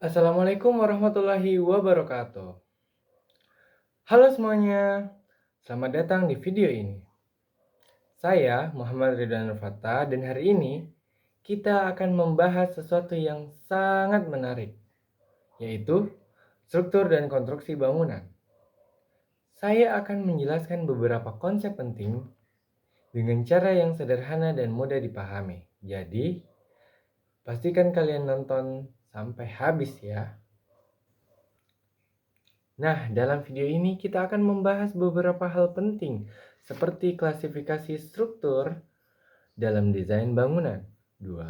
Assalamualaikum warahmatullahi wabarakatuh. Halo semuanya, selamat datang di video ini. Saya Muhammad Ridwan Nurfata dan hari ini kita akan membahas sesuatu yang sangat menarik, yaitu struktur dan konstruksi bangunan. Saya akan menjelaskan beberapa konsep penting dengan cara yang sederhana dan mudah dipahami. Jadi, pastikan kalian nonton sampai habis ya. Nah, dalam video ini kita akan membahas beberapa hal penting seperti klasifikasi struktur dalam desain bangunan. 2.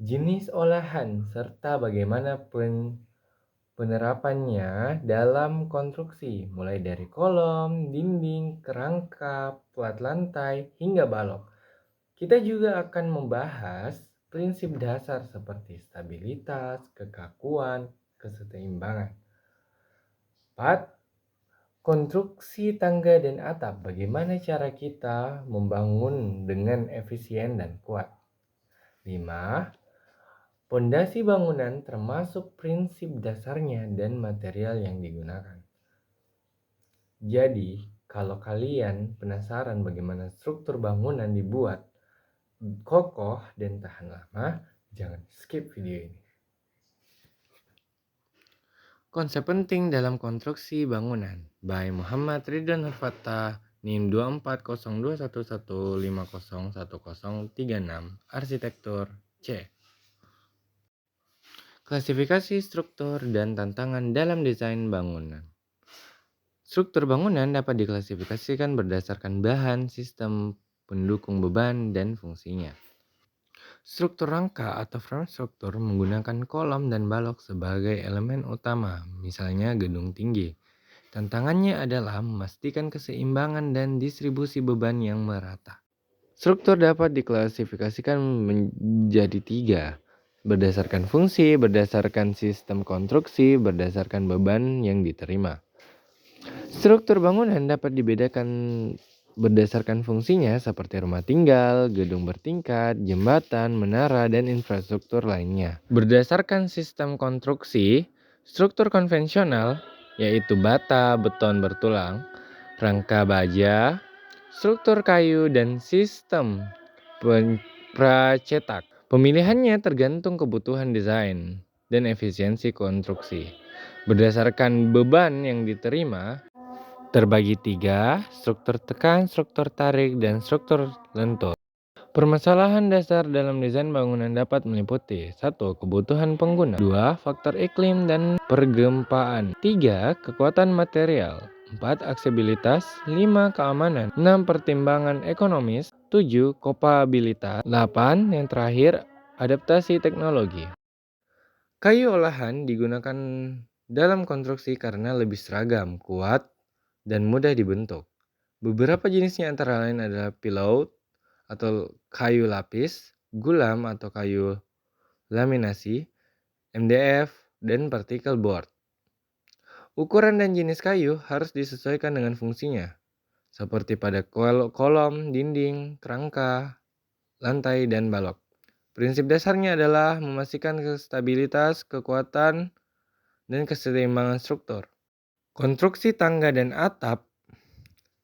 Jenis olahan serta bagaimana penerapannya dalam konstruksi, mulai dari kolom, dinding, kerangka, plat lantai, hingga balok. Kita juga akan membahas prinsip dasar seperti stabilitas, kekakuan, keseimbangan. 4. Konstruksi tangga dan atap, bagaimana cara kita membangun dengan efisien dan kuat. 5. Pondasi bangunan termasuk prinsip dasarnya dan material yang digunakan. Jadi, kalau kalian penasaran bagaimana struktur bangunan dibuat kokoh dan tahan lama, jangan skip video ini. Konsep penting dalam konstruksi bangunan by Muhammad Ridwan Nurfata, NIM 240211501036, Arsitektur C. Klasifikasi struktur dan tantangan dalam desain bangunan. Struktur bangunan dapat diklasifikasikan berdasarkan bahan, sistem, pendukung beban, dan fungsinya. Struktur rangka atau frame struktur menggunakan kolom dan balok sebagai elemen utama, misalnya gedung tinggi. Tantangannya adalah memastikan keseimbangan dan distribusi beban yang merata. Struktur dapat diklasifikasikan menjadi 3, berdasarkan fungsi, berdasarkan sistem konstruksi, berdasarkan beban yang diterima. Struktur bangunan dapat dibedakan berdasarkan fungsinya seperti rumah tinggal, gedung bertingkat, jembatan, menara, dan infrastruktur lainnya. Berdasarkan sistem konstruksi, struktur konvensional yaitu bata, beton bertulang, rangka baja, struktur kayu, dan sistem pracetak. Pemilihannya tergantung kebutuhan desain dan efisiensi konstruksi. Berdasarkan beban yang diterima, terbagi 3, struktur tekan, struktur tarik, dan struktur lentur. Permasalahan dasar dalam desain bangunan dapat meliputi 1. Kebutuhan pengguna, 2. Faktor iklim dan pergempaan, 3. Kekuatan material, 4. Aksesibilitas, 5. Keamanan, 6. Pertimbangan ekonomis, 7. Kopabilitas, 8. Yang terakhir, adaptasi teknologi. Kayu olahan digunakan dalam konstruksi karena lebih seragam, kuat, dan mudah dibentuk. Beberapa jenisnya antara lain adalah pillow atau kayu lapis, gulam atau kayu laminasi, MDF, dan particle board. Ukuran dan jenis kayu harus disesuaikan dengan fungsinya, seperti pada kolom, dinding, kerangka, lantai, dan balok. Prinsip dasarnya adalah memastikan stabilitas, kekuatan, dan keseimbangan struktur. Konstruksi tangga dan atap.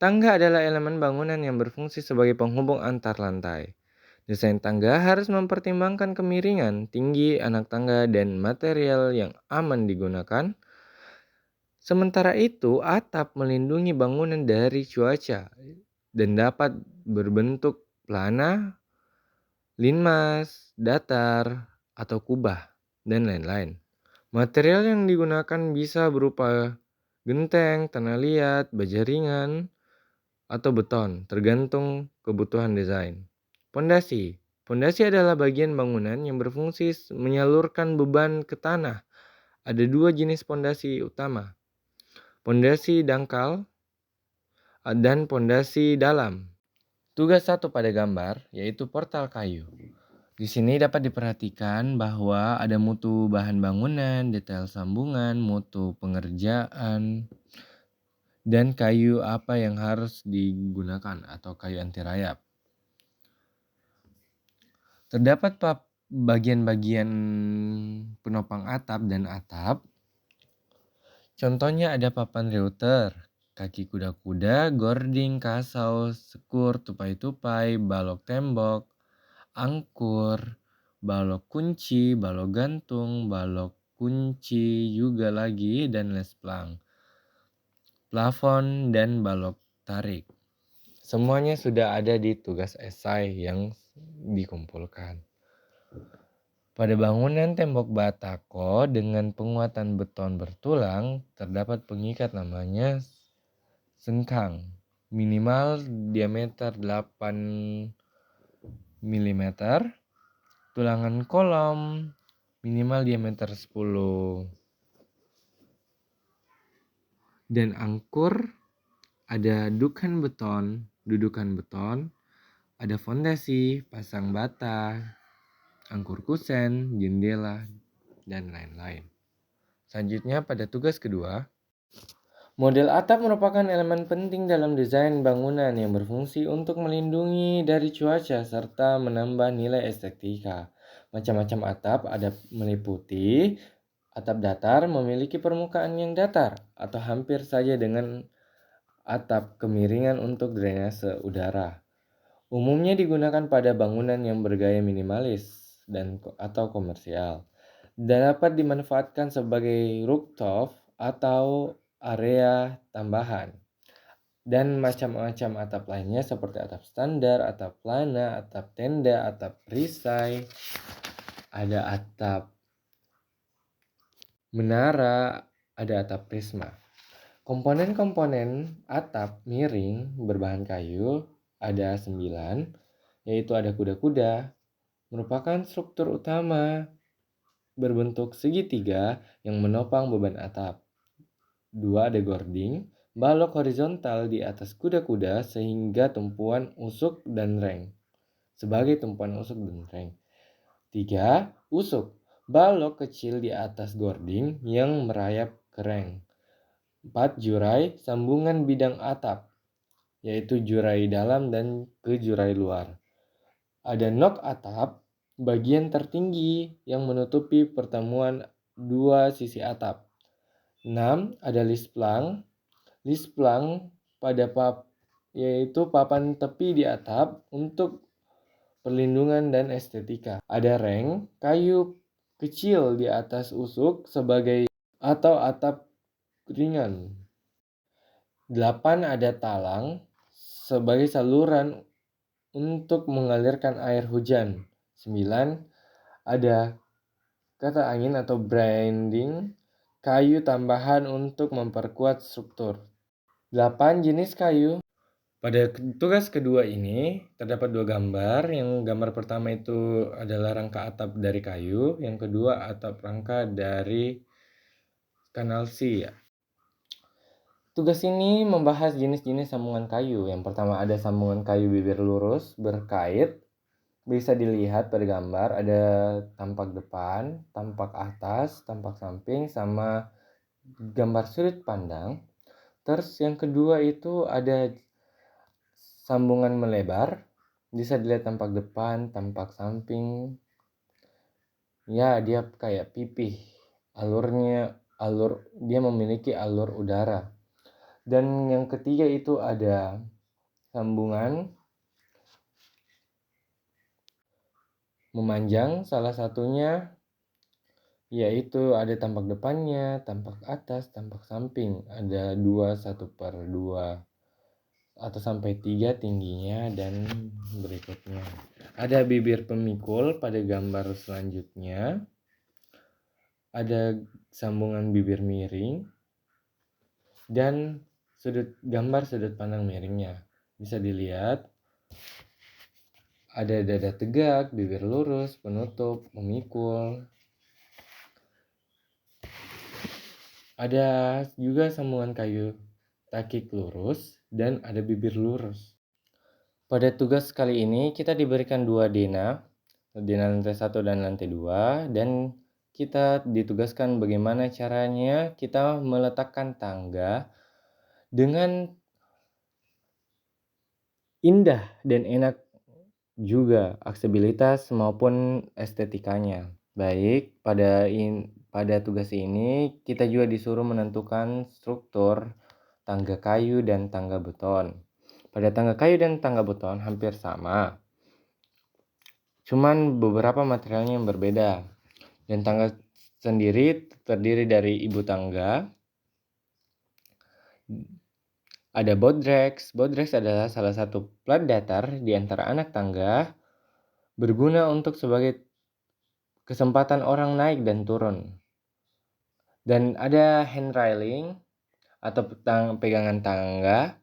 Tangga adalah elemen bangunan yang berfungsi sebagai penghubung antar lantai. Desain tangga harus mempertimbangkan kemiringan, tinggi anak tangga, dan material yang aman digunakan. Sementara itu, atap melindungi bangunan dari cuaca dan dapat berbentuk plana, linmas, datar, atau kubah, dan lain-lain. Material yang digunakan bisa berupa genteng, tanah liat, baja ringan, atau beton, tergantung kebutuhan desain. Pondasi. Pondasi adalah bagian bangunan yang berfungsi menyalurkan beban ke tanah. Ada 2 jenis pondasi utama, pondasi dangkal dan pondasi dalam. Tugas 1 pada gambar yaitu portal kayu. Di sini dapat diperhatikan bahwa ada mutu bahan bangunan, detail sambungan, mutu pengerjaan, dan kayu apa yang harus digunakan atau kayu anti rayap. Terdapat bagian-bagian penopang atap dan atap. Contohnya ada papan reuter, kaki kuda-kuda, gording, kasau, sekur, tupai-tupai, balok tembok, angkur, balok kunci, balok gantung, balok kunci juga lagi, dan lesplang, plafon, dan balok tarik. Semuanya sudah ada di tugas esai yang dikumpulkan. Pada bangunan tembok batako dengan penguatan beton bertulang, terdapat pengikat namanya sengkang, minimal diameter 8 mm, tulangan kolom minimal diameter 10, dan angkur ada dudukan beton, ada fondasi, pasang bata, angkur kusen, jendela, dan lain-lain. Selanjutnya pada tugas kedua, model atap merupakan elemen penting dalam desain bangunan yang berfungsi untuk melindungi dari cuaca serta menambah nilai estetika. Macam-macam atap ada meliputi atap datar memiliki permukaan yang datar atau hampir saja dengan atap kemiringan untuk drainase udara. Umumnya digunakan pada bangunan yang bergaya minimalis atau komersial, dan dapat dimanfaatkan sebagai rooftop atau area tambahan. Dan macam-macam atap lainnya seperti atap standar, atap plana, atap tenda, atap perisai, ada atap menara, ada atap prisma. Komponen-komponen atap miring berbahan kayu ada 9, yaitu ada kuda-kuda, merupakan struktur utama berbentuk segitiga yang menopang beban atap. 2 ada gording, balok horizontal di atas kuda-kuda sehingga tumpuan usuk dan reng. Sebagai tumpuan usuk dan reng. 3 usuk, balok kecil di atas gording yang merayap ke reng. 4 jurai, sambungan bidang atap, yaitu jurai dalam dan ke jurai luar. Ada nok atap, bagian tertinggi yang menutupi pertemuan dua sisi atap. 6 ada lisplang. Lisplang pada yaitu papan tepi di atap untuk perlindungan dan estetika. Ada reng, kayu kecil di atas usuk sebagai atau atap ringan. 8 ada talang sebagai saluran untuk mengalirkan air hujan. 9 ada kata angin atau branding, kayu tambahan untuk memperkuat struktur. 8 jenis kayu. Pada tugas kedua ini terdapat 2 gambar. Yang gambar pertama itu adalah rangka atap dari kayu, yang kedua atap rangka dari kanalsi. Tugas ini membahas jenis-jenis sambungan kayu. Yang pertama ada sambungan kayu bibir lurus berkait. Bisa dilihat pada gambar ada tampak depan, tampak atas, tampak samping, sama gambar sudut pandang. Terus yang kedua itu ada sambungan melebar. Bisa dilihat tampak depan, tampak samping. Ya, dia kayak pipih. Dia memiliki alur udara. Dan yang ketiga itu ada sambungan memanjang, salah satunya yaitu ada tampak depannya, tampak atas, tampak samping. Ada 2, 1/2 atau sampai 3 tingginya, dan berikutnya. Ada bibir pemikul pada gambar selanjutnya. Ada sambungan bibir miring dan gambar sudut pandang miringnya. Bisa dilihat ada dada tegak, bibir lurus, penutup, memikul. Ada juga sambungan kayu takik lurus dan ada bibir lurus. Pada tugas kali ini kita diberikan 2 dena lantai 1 dan lantai 2, dan kita ditugaskan bagaimana caranya kita meletakkan tangga dengan indah dan enak juga aksesibilitas maupun estetikanya. Baik, pada tugas ini kita juga disuruh menentukan struktur tangga kayu dan tangga beton. Pada tangga kayu dan tangga beton hampir sama, cuman beberapa materialnya yang berbeda. Dan tangga sendiri terdiri dari ibu tangga, ada boardrex. Boardrex adalah salah satu plat datar di antara anak tangga, berguna untuk sebagai kesempatan orang naik dan turun. Dan ada hand railing atau pegangan tangga,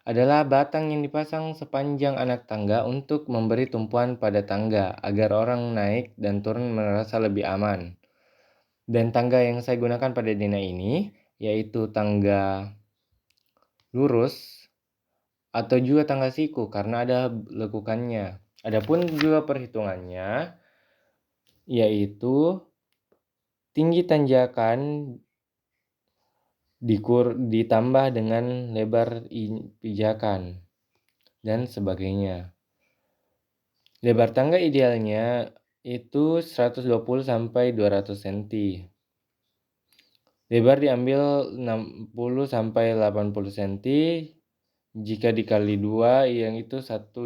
adalah batang yang dipasang sepanjang anak tangga untuk memberi tumpuan pada tangga agar orang naik dan turun merasa lebih aman. Dan tangga yang saya gunakan pada Dina ini yaitu tangga lurus atau juga tangga siku karena ada lekukannya. Adapun juga perhitungannya yaitu tinggi tanjakan ditambah dengan lebar pijakan dan sebagainya. Lebar tangga idealnya itu 120 sampai 200 cm. Lebar diambil 60 sampai 80 cm. Jika dikali 2 yang itu 120.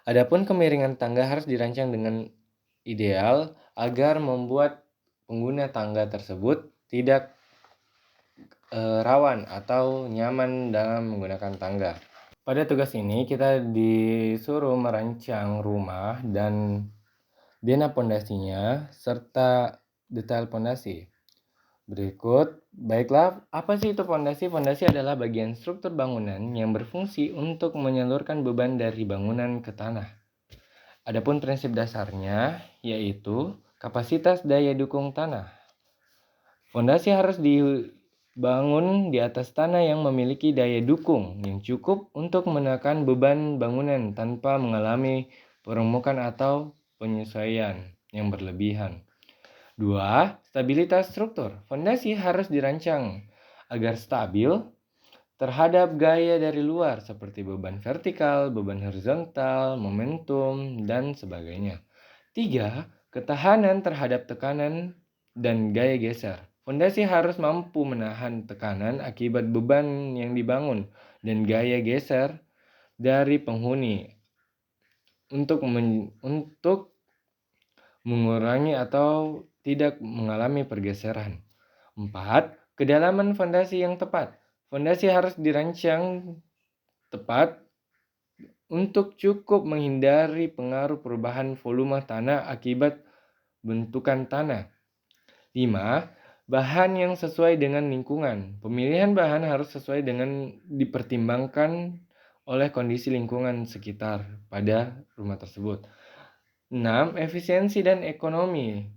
Adapun kemiringan tangga harus dirancang dengan ideal agar membuat pengguna tangga tersebut tidak rawan atau nyaman dalam menggunakan tangga. Pada tugas ini kita disuruh merancang rumah dan dena pondasinya serta detail pondasi. Berikut, baiklah, apa sih itu pondasi? Pondasi adalah bagian struktur bangunan yang berfungsi untuk menyalurkan beban dari bangunan ke tanah. Adapun prinsip dasarnya yaitu kapasitas daya dukung tanah. Pondasi harus dibangun di atas tanah yang memiliki daya dukung yang cukup untuk menekan beban bangunan tanpa mengalami peremukan atau penyesuaian yang berlebihan. 2. Stabilitas struktur. Fondasi harus dirancang agar stabil terhadap gaya dari luar seperti beban vertikal, beban horizontal, momentum, dan sebagainya. 3. Ketahanan terhadap tekanan dan gaya geser. Fondasi harus mampu menahan tekanan akibat beban yang dibangun dan gaya geser dari penghuni untuk mengurangi atau tidak mengalami pergeseran. 4. Kedalaman fondasi yang tepat. Fondasi harus dirancang tepat untuk cukup menghindari pengaruh perubahan volume tanah akibat bentukan tanah. 5. Bahan yang sesuai dengan lingkungan. Pemilihan bahan harus sesuai dengan dipertimbangkan oleh kondisi lingkungan sekitar pada rumah tersebut. 6. Efisiensi dan ekonomi.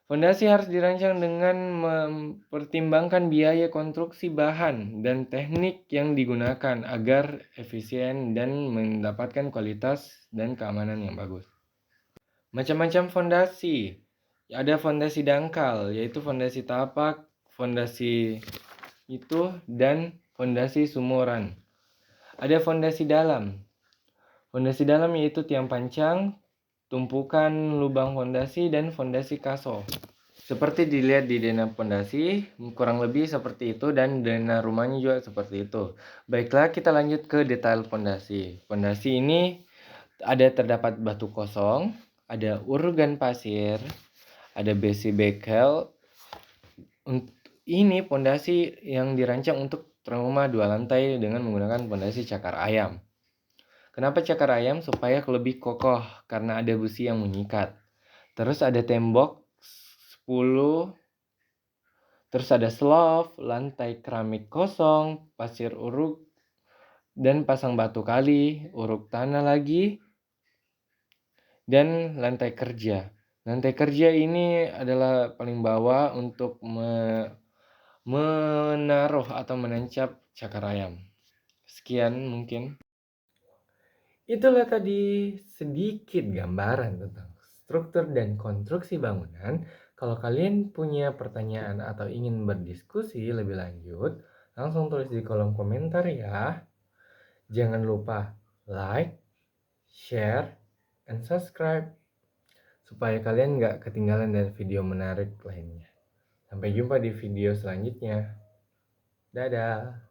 Fondasi harus dirancang dengan mempertimbangkan biaya konstruksi bahan dan teknik yang digunakan agar efisien dan mendapatkan kualitas dan keamanan yang bagus. Macam-macam fondasi. Ada fondasi dangkal, yaitu fondasi tapak, fondasi itu, dan fondasi sumuran. Ada fondasi dalam. Fondasi dalam yaitu tiang pancang, tumpukan lubang fondasi, dan fondasi kaso. Seperti dilihat di dena fondasi, kurang lebih seperti itu, dan dena rumahnya juga seperti itu. Baiklah, kita lanjut ke detail fondasi. Fondasi ini terdapat batu kosong, ada urgan pasir, ada besi bekel. Ini fondasi yang dirancang untuk rumah 2 lantai dengan menggunakan fondasi cakar ayam. Kenapa cakar ayam? Supaya lebih kokoh karena ada busi yang mengikat. Terus ada tembok 10. Terus ada slope, lantai keramik kosong, pasir uruk, dan pasang batu kali, uruk tanah lagi, dan lantai kerja. Lantai kerja ini adalah paling bawah untuk menaruh atau menancap cakar ayam. Sekian mungkin. Itulah tadi sedikit gambaran tentang struktur dan konstruksi bangunan. Kalau kalian punya pertanyaan atau ingin berdiskusi lebih lanjut, langsung tulis di kolom komentar ya. Jangan lupa like, share, and subscribe supaya kalian nggak ketinggalan dari video menarik lainnya. Sampai jumpa di video selanjutnya. Dadah.